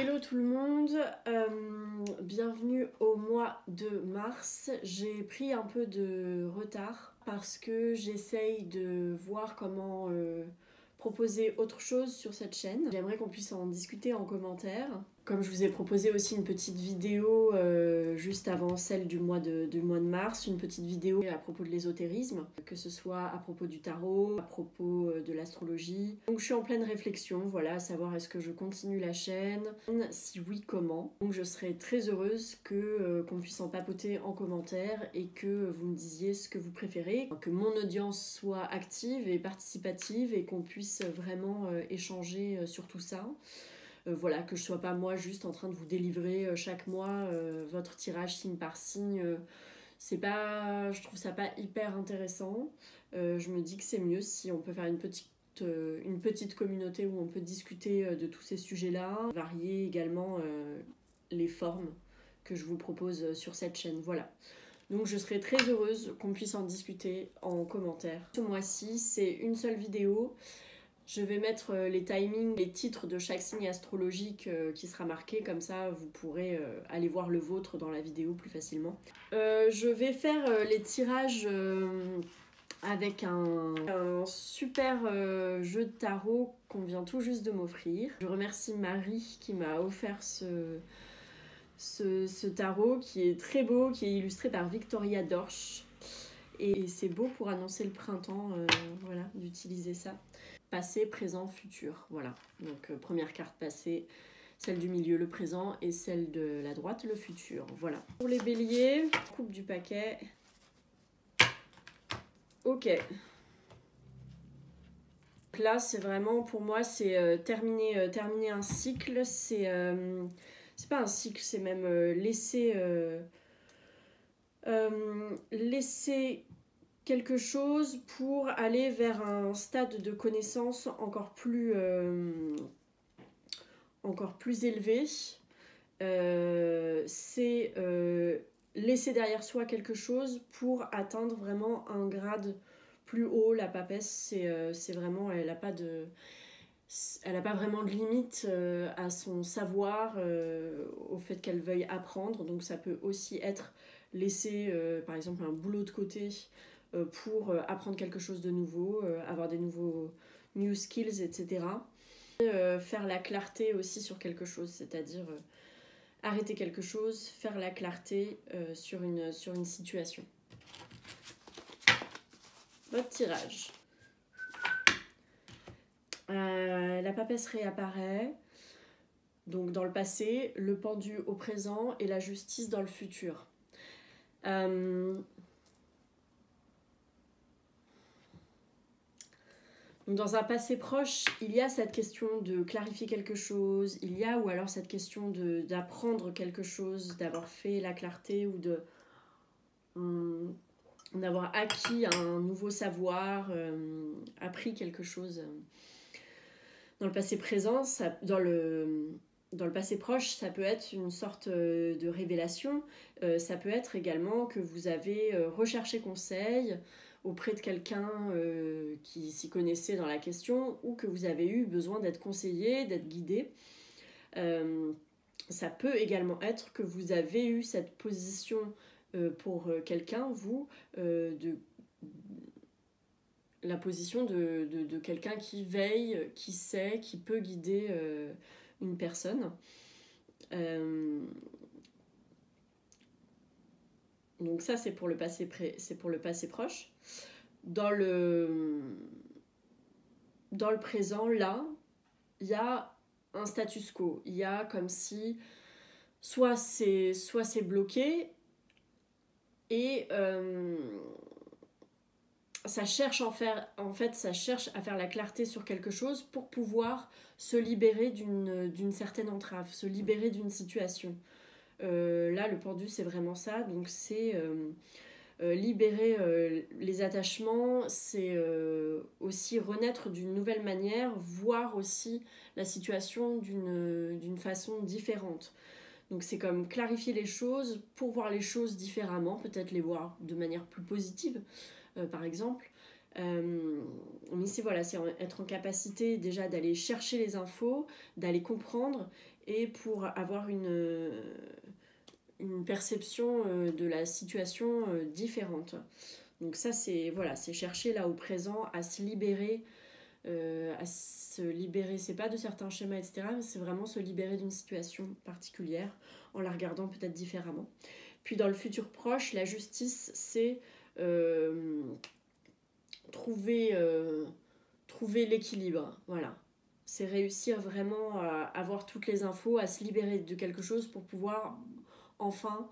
Hello tout le monde, bienvenue au mois de mars. J'ai pris un peu de retard parce que j'essaye de voir comment proposer autre chose sur cette chaîne. J'aimerais qu'on puisse en discuter en commentaire. Comme je vous ai proposé aussi une petite vidéo juste avant celle du mois de mars, une petite vidéo à propos de l'ésotérisme, que ce soit à propos du tarot, à propos de l'astrologie. Donc je suis en pleine réflexion, voilà, à savoir est-ce que je continue la chaîne, si oui, comment. Donc je serais très heureuse qu'on puisse en papoter en commentaire et que vous me disiez ce que vous préférez, que mon audience soit active et participative et qu'on puisse vraiment échanger sur tout ça. Voilà, que je sois pas moi juste en train de vous délivrer chaque mois votre tirage signe par signe. Je trouve ça pas hyper intéressant. Je me dis que c'est mieux si on peut faire une petite communauté où on peut discuter de tous ces sujets-là. Varier également les formes que je vous propose sur cette chaîne. Voilà. Donc je serais très heureuse qu'on puisse en discuter en commentaire. Ce mois-ci, c'est une seule vidéo. Je vais mettre les timings, les titres de chaque signe astrologique qui sera marqué, comme ça vous pourrez aller voir le vôtre dans la vidéo plus facilement. Je vais faire les tirages avec un super jeu de tarot qu'on vient tout juste de m'offrir. Je remercie Marie qui m'a offert ce tarot qui est très beau, qui est illustré par Victoria Dorsch. Et c'est beau pour annoncer le printemps, voilà, d'utiliser ça. Passé, présent, futur, voilà. Donc première carte passée, celle du milieu, le présent, et celle de la droite, le futur, voilà. Pour les béliers, coupe du paquet. Ok. Donc là, c'est vraiment, pour moi, c'est terminer un cycle, c'est pas un cycle, c'est même laisser quelque chose pour aller vers un stade de connaissance encore plus élevé. C'est laisser derrière soi quelque chose pour atteindre vraiment un grade plus haut. La papesse, c'est vraiment, elle n'a pas vraiment de limite à son savoir, au fait qu'elle veuille apprendre. Donc ça peut aussi être laisser par exemple un boulot de côté pour apprendre quelque chose de nouveau, avoir des nouveaux new skills, etc. Faire la clarté aussi sur quelque chose, c'est-à-dire arrêter quelque chose, faire la clarté sur une situation. Votre tirage. La papesse réapparaît, donc dans le passé, le pendu au présent et la justice dans le futur. Dans un passé proche, il y a cette question de clarifier quelque chose, il y a ou alors cette question d'apprendre quelque chose, d'avoir fait la clarté ou d'avoir acquis un nouveau savoir, appris quelque chose. Dans le passé présent, dans le passé proche, ça peut être une sorte de révélation. Ça peut être également que vous avez recherché conseil auprès de quelqu'un qui s'y connaissait dans la question ou que vous avez eu besoin d'être conseillé, d'être guidé. Ça peut également être que vous avez eu cette position pour quelqu'un, vous, la position de quelqu'un qui veille, qui sait, qui peut guider une personne. Donc ça, c'est pour le passé proche. Dans le présent, là, il y a un status quo. Il y a comme si soit c'est bloqué et ça cherche à faire la clarté sur quelque chose pour pouvoir se libérer d'une certaine entrave, se libérer d'une situation. Là, le pendu, c'est vraiment ça. Donc, c'est libérer les attachements, c'est aussi renaître d'une nouvelle manière, voir aussi la situation d'une façon différente. Donc, c'est comme clarifier les choses pour voir les choses différemment, peut-être les voir de manière plus positive, par exemple. Mais c'est voilà, c'est être en capacité déjà d'aller chercher les infos, d'aller comprendre et pour avoir une perception de la situation différente. Donc ça c'est voilà, c'est chercher là au présent à se libérer, c'est pas de certains schémas, etc. Mais c'est vraiment se libérer d'une situation particulière en la regardant peut-être différemment. Puis dans le futur proche, la justice, c'est trouver l'équilibre. Voilà. C'est réussir vraiment à avoir toutes les infos, à se libérer de quelque chose pour pouvoir enfin,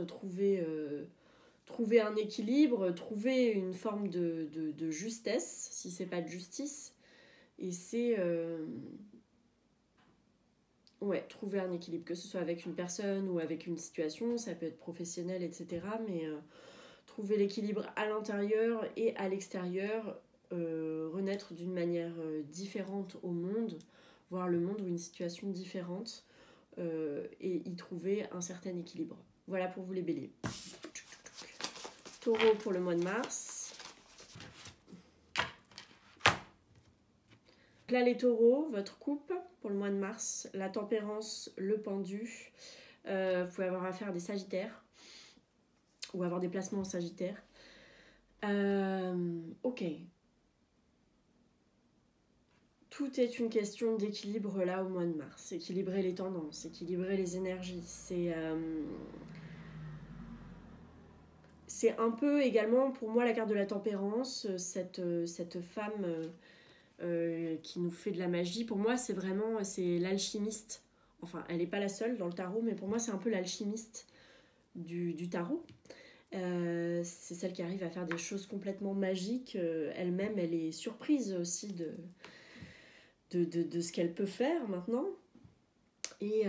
trouver un équilibre, trouver une forme de justesse, si c'est pas de justice. Et c'est trouver un équilibre, que ce soit avec une personne ou avec une situation, ça peut être professionnel, etc. Mais trouver l'équilibre à l'intérieur et à l'extérieur, renaître d'une manière différente au monde, voir le monde ou une situation différente et y trouver un certain équilibre. Voilà pour vous les béliers. Taureau pour le mois de mars. Là les taureaux, votre coupe pour le mois de mars, la tempérance, le pendu. Vous pouvez avoir affaire à des sagittaires ou avoir des placements en sagittaire. Ok. Tout est une question d'équilibre là au mois de mars. Équilibrer les tendances, équilibrer les énergies. C'est un peu également pour moi la carte de la tempérance, cette femme qui nous fait de la magie. Pour moi c'est l'alchimiste. Enfin elle n'est pas la seule dans le tarot, mais pour moi c'est un peu l'alchimiste du tarot. C'est celle qui arrive à faire des choses complètement magiques. Elle-même elle est surprise aussi de ce qu'elle peut faire maintenant. Et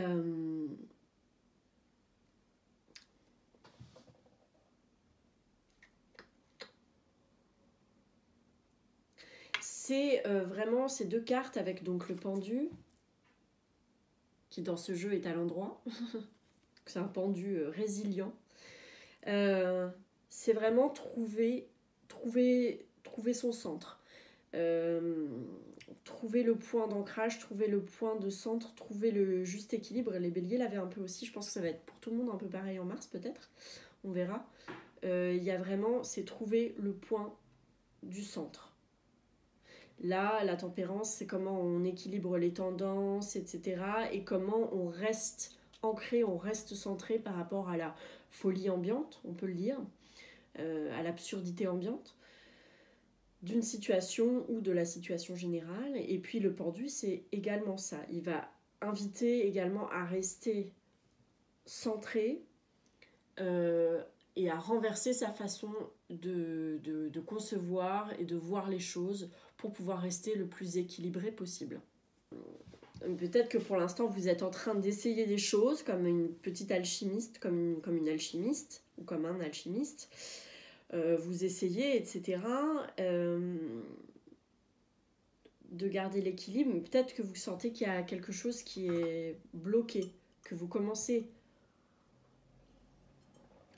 c'est vraiment ces deux cartes avec donc le pendu qui dans ce jeu est à l'endroit. C'est un pendu résilient. C'est vraiment trouver son centre. Trouver le point d'ancrage, trouver le point de centre, trouver le juste équilibre. Les béliers l'avaient un peu aussi, je pense que ça va être pour tout le monde un peu pareil en mars peut-être, on verra. Il y a vraiment, c'est trouver le point du centre. Là, la tempérance, c'est comment on équilibre les tendances, etc. Et comment on reste ancré, on reste centré par rapport à la folie ambiante, on peut le dire, à l'absurdité ambiante d'une situation ou de la situation générale. Et puis le pendu, c'est également ça. Il va inviter également à rester centré et à renverser sa façon de concevoir et de voir les choses pour pouvoir rester le plus équilibré possible. Peut-être que pour l'instant, vous êtes en train d'essayer des choses comme une petite alchimiste, comme une alchimiste ou comme un alchimiste. Vous essayez, etc. De garder l'équilibre, mais peut-être que vous sentez qu'il y a quelque chose qui est bloqué, que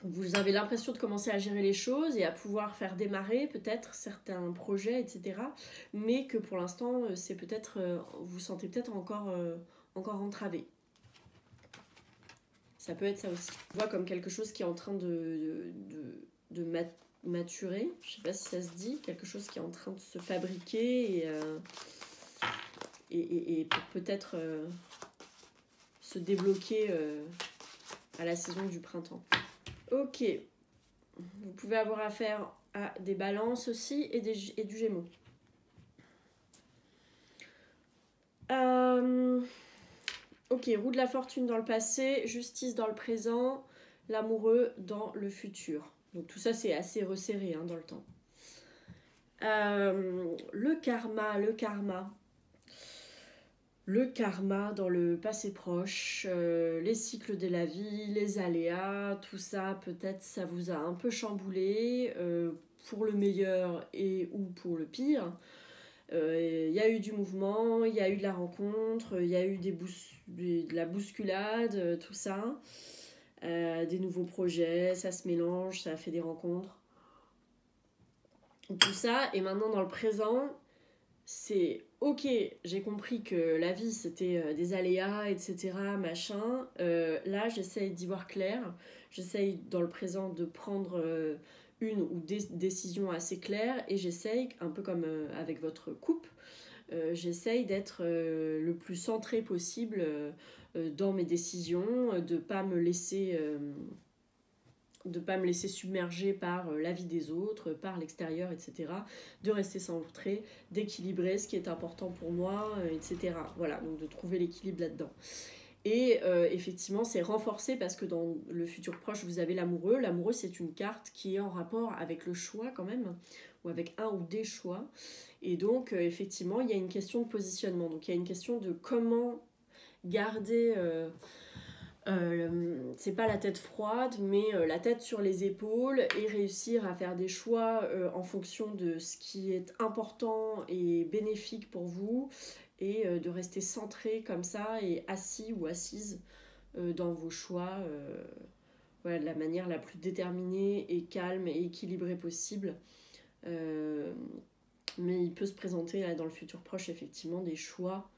vous avez l'impression de commencer à gérer les choses et à pouvoir faire démarrer peut-être certains projets, etc. Mais que pour l'instant, c'est peut-être, vous sentez peut-être encore entravé. Ça peut être ça aussi. Je vois comme quelque chose qui est en train de maturer, je sais pas si ça se dit, quelque chose qui est en train de se fabriquer et pour peut-être se débloquer à la saison du printemps. Ok, vous pouvez avoir affaire à des balances aussi et du gémeaux. Ok, roue de la fortune dans le passé, justice dans le présent, l'amoureux dans le futur. Donc tout ça c'est assez resserré dans le temps. Le karma dans le passé proche, les cycles de la vie, les aléas, tout ça peut-être ça vous a un peu chamboulé pour le meilleur et ou pour le pire. Il y a eu du mouvement, il y a eu de la rencontre, il y a eu de la bousculade, tout ça. Des nouveaux projets, ça se mélange, ça fait des rencontres. tout ça. Et maintenant, dans le présent, c'est ok, j'ai compris que la vie c'était des aléas, etc. Machin. Là, j'essaye d'y voir clair. J'essaye dans le présent de prendre une ou des décisions assez claires et j'essaye, un peu comme avec votre couple, j'essaye d'être le plus centré possible dans mes décisions, de pas me laisser submerger par la vie des autres, par l'extérieur, etc. De rester centré, d'équilibrer ce qui est important pour moi, etc. Voilà, donc de trouver l'équilibre là-dedans. Et effectivement, c'est renforcé parce que dans le futur proche, vous avez l'amoureux. L'amoureux, c'est une carte qui est en rapport avec le choix quand même, ou avec un ou des choix. Et donc, effectivement, il y a une question de positionnement. Donc, il y a une question de comment garder... c'est pas la tête froide, mais la tête sur les épaules et réussir à faire des choix en fonction de ce qui est important et bénéfique pour vous et de rester centré comme ça et assis ou assise dans vos choix voilà, de la manière la plus déterminée et calme et équilibrée possible. Mais il peut se présenter là, dans le futur proche effectivement des choix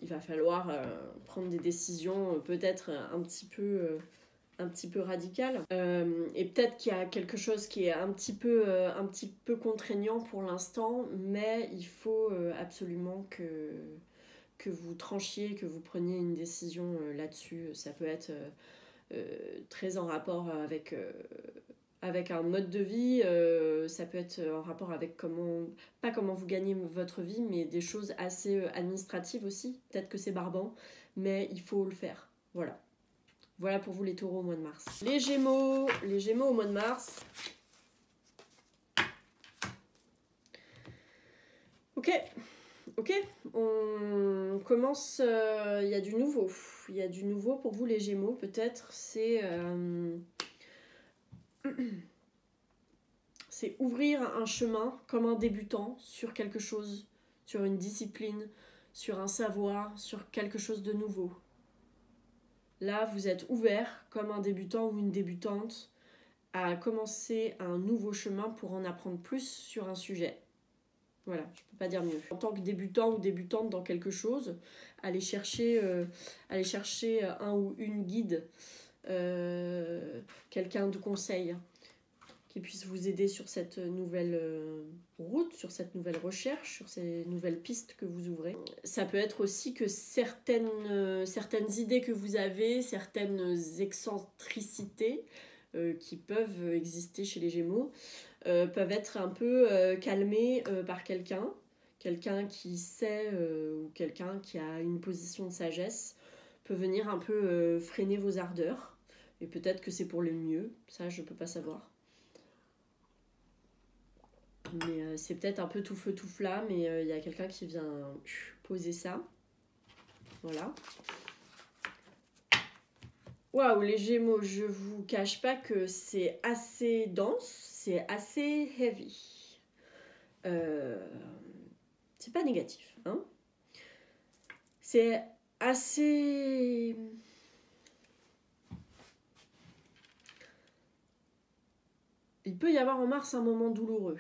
il va falloir prendre des décisions peut-être un petit peu radicales. Et peut-être qu'il y a quelque chose qui est un petit peu contraignant pour l'instant, mais il faut absolument que vous tranchiez, que vous preniez une décision là-dessus. Ça peut être très en rapport avec un mode de vie, ça peut être en rapport avec pas comment vous gagnez votre vie, mais des choses assez administratives aussi. Peut-être que c'est barbant, mais il faut le faire. Voilà. Voilà pour vous les taureaux au mois de mars. Les Gémeaux au mois de mars. Ok, on commence, il y a du nouveau. Il y a du nouveau pour vous les Gémeaux, peut-être, c'est ouvrir un chemin comme un débutant sur quelque chose, sur une discipline, sur un savoir, sur quelque chose de nouveau. Là, vous êtes ouvert comme un débutant ou une débutante à commencer un nouveau chemin pour en apprendre plus sur un sujet. Voilà, je ne peux pas dire mieux. En tant que débutant ou débutante dans quelque chose, aller chercher un ou une guide, quelqu'un de conseil qui puisse vous aider sur cette nouvelle route, sur cette nouvelle recherche, sur ces nouvelles pistes que vous ouvrez. Ça peut être aussi que certaines idées que vous avez, certaines excentricités qui peuvent exister chez les Gémeaux, peuvent être un peu calmées par quelqu'un qui sait ou quelqu'un qui a une position de sagesse peut venir un peu freiner vos ardeurs. Et peut-être que c'est pour le mieux, ça je peux pas savoir. Mais c'est peut-être un peu tout feu tout flamme et il y a quelqu'un qui vient poser ça. Voilà. Waouh, les Gémeaux, je vous cache pas que c'est assez dense, c'est assez heavy. C'est pas négatif, hein. C'est assez... Il peut y avoir en mars un moment douloureux.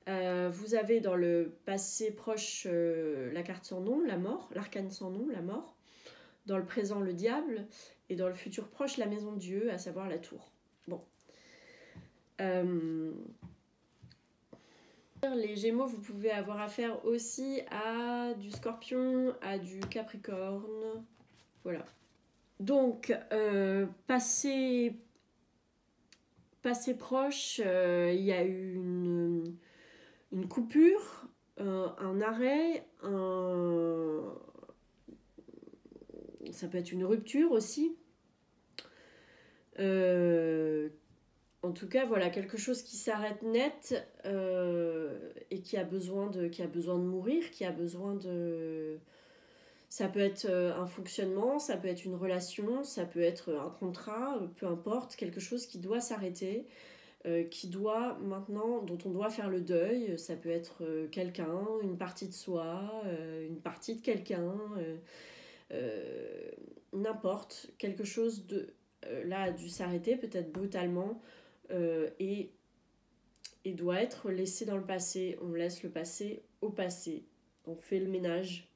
Vous avez dans le passé proche la carte sans nom, la mort, l'arcane sans nom, la mort. Dans le présent, le diable. Et dans le futur proche, la maison de Dieu, à savoir la tour. Bon. Les Gémeaux, vous pouvez avoir affaire aussi à du Scorpion, à du Capricorne. Voilà. Donc, passé proche, il y a eu une coupure, un arrêt, ça peut être une rupture aussi. En tout cas, voilà, quelque chose qui s'arrête net et qui a besoin de mourir, qui a besoin de... Ça peut être un fonctionnement, ça peut être une relation, ça peut être un contrat, peu importe, quelque chose qui doit s'arrêter, qui doit maintenant, dont on doit faire le deuil. Ça peut être quelqu'un, une partie de soi, une partie de quelqu'un, n'importe, quelque chose là a dû s'arrêter, peut-être brutalement, et doit être laissé dans le passé. On laisse le passé au passé. On fait le ménage.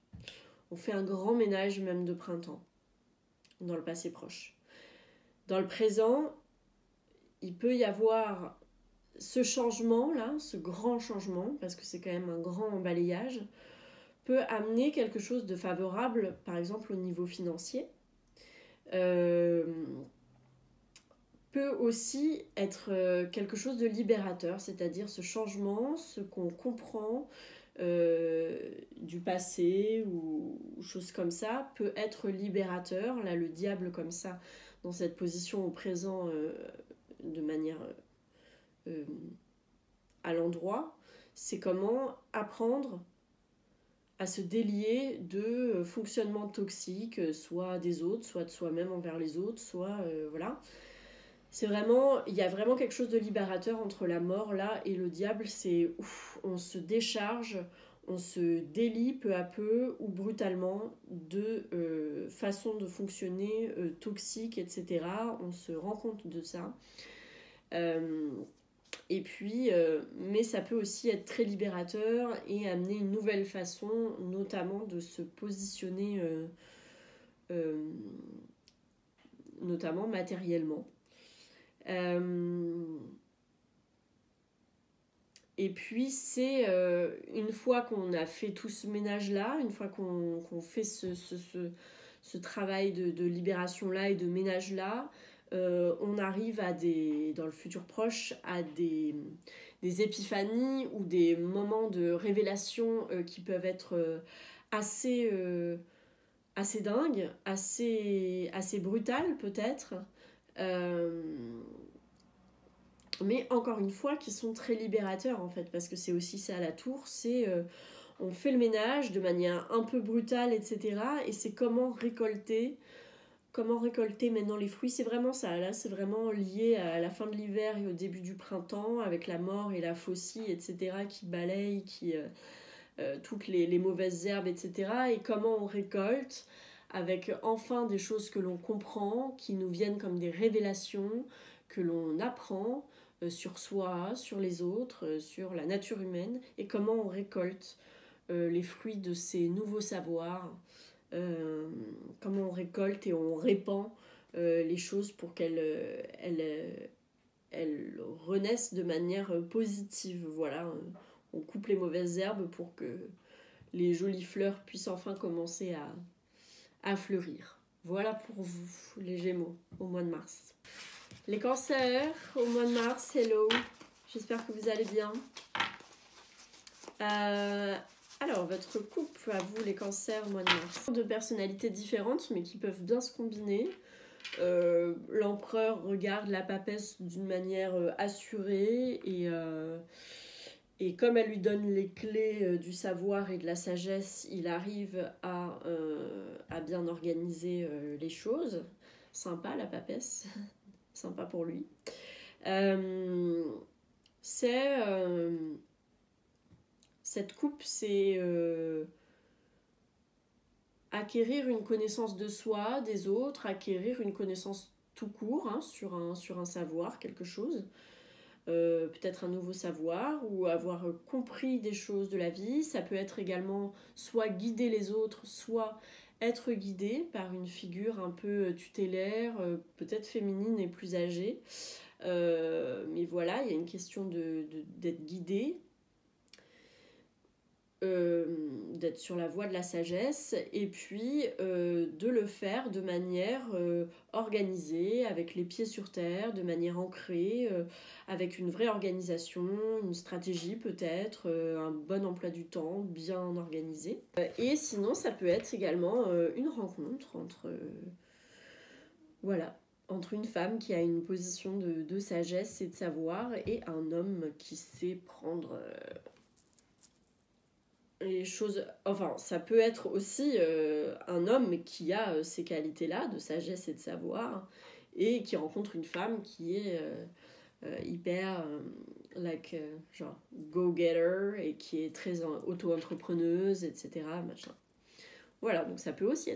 On fait un grand ménage même de printemps dans le passé proche. Dans le présent, il peut y avoir ce changement-là, ce grand changement, parce que c'est quand même un grand balayage, peut amener quelque chose de favorable, par exemple au niveau financier. Peut aussi être quelque chose de libérateur, c'est-à-dire ce changement, ce qu'on comprend du passé ou choses comme ça, peut être libérateur. Là, le diable comme ça, dans cette position au présent, de manière à l'endroit, c'est comment apprendre à se délier de fonctionnements toxiques, soit des autres, soit de soi-même envers les autres, soit voilà. C'est vraiment, il y a vraiment quelque chose de libérateur entre la mort là et le diable. C'est ouf, on se décharge, on se délie peu à peu ou brutalement de façons de fonctionner toxiques, etc. On se rend compte de ça. Et puis, mais ça peut aussi être très libérateur et amener une nouvelle façon, notamment de se positionner, notamment matériellement. Et puis c'est une fois qu'on a fait tout ce ménage là, une fois qu'on fait ce travail de libération là et de ménage là, on arrive à dans le futur proche à des épiphanies ou des moments de révélation qui peuvent être assez dingues, assez brutales peut-être. Mais encore une fois qui sont très libérateurs en fait, parce que c'est aussi ça la tour, c'est on fait le ménage de manière un peu brutale, etc. Et c'est comment récolter maintenant les fruits. C'est vraiment ça, là c'est vraiment lié à la fin de l'hiver et au début du printemps, avec la mort et la faucille, etc. qui balayent, toutes les mauvaises herbes, etc. Et comment on récolte avec enfin des choses que l'on comprend, qui nous viennent comme des révélations, que l'on apprend sur soi, sur les autres, sur la nature humaine, et comment on récolte les fruits de ces nouveaux savoirs, comment on récolte et on répand les choses pour qu'elles renaissent de manière positive. Voilà, on coupe les mauvaises herbes pour que les jolies fleurs puissent enfin commencer à fleurir. Voilà pour vous, les Gémeaux, au mois de mars. Les cancers, au mois de mars, hello. J'espère que vous allez bien. Alors, votre couple, à vous, les cancers, au mois de mars. De personnalités différentes, mais qui peuvent bien se combiner. L'empereur regarde la papesse d'une manière assurée et comme elle lui donne les clés du savoir et de la sagesse, il arrive à bien organiser les choses. Sympa la papesse, sympa pour lui. Cette coupe, c'est acquérir une connaissance de soi, des autres, acquérir une connaissance tout court hein, sur un savoir, quelque chose. Peut-être un nouveau savoir ou avoir compris des choses de la vie. Ça peut être également soit guider les autres, soit être guidé par une figure un peu tutélaire, peut-être féminine et plus âgée. Mais voilà, il y a une question d'être guidé, d'être sur la voie de la sagesse et puis de le faire de manière organisée, avec les pieds sur terre, de manière ancrée, avec une vraie organisation, une stratégie peut-être, un bon emploi du temps, bien organisé. Et sinon, ça peut être également une rencontre entre une femme qui a une position de sagesse et de savoir et un homme qui sait prendre les choses. Enfin, ça peut être aussi un homme qui a ces qualités-là de sagesse et de savoir et qui rencontre une femme qui est hyper genre go-getter et qui est très auto-entrepreneuse, etc. Machin. Voilà, donc ça peut aussi être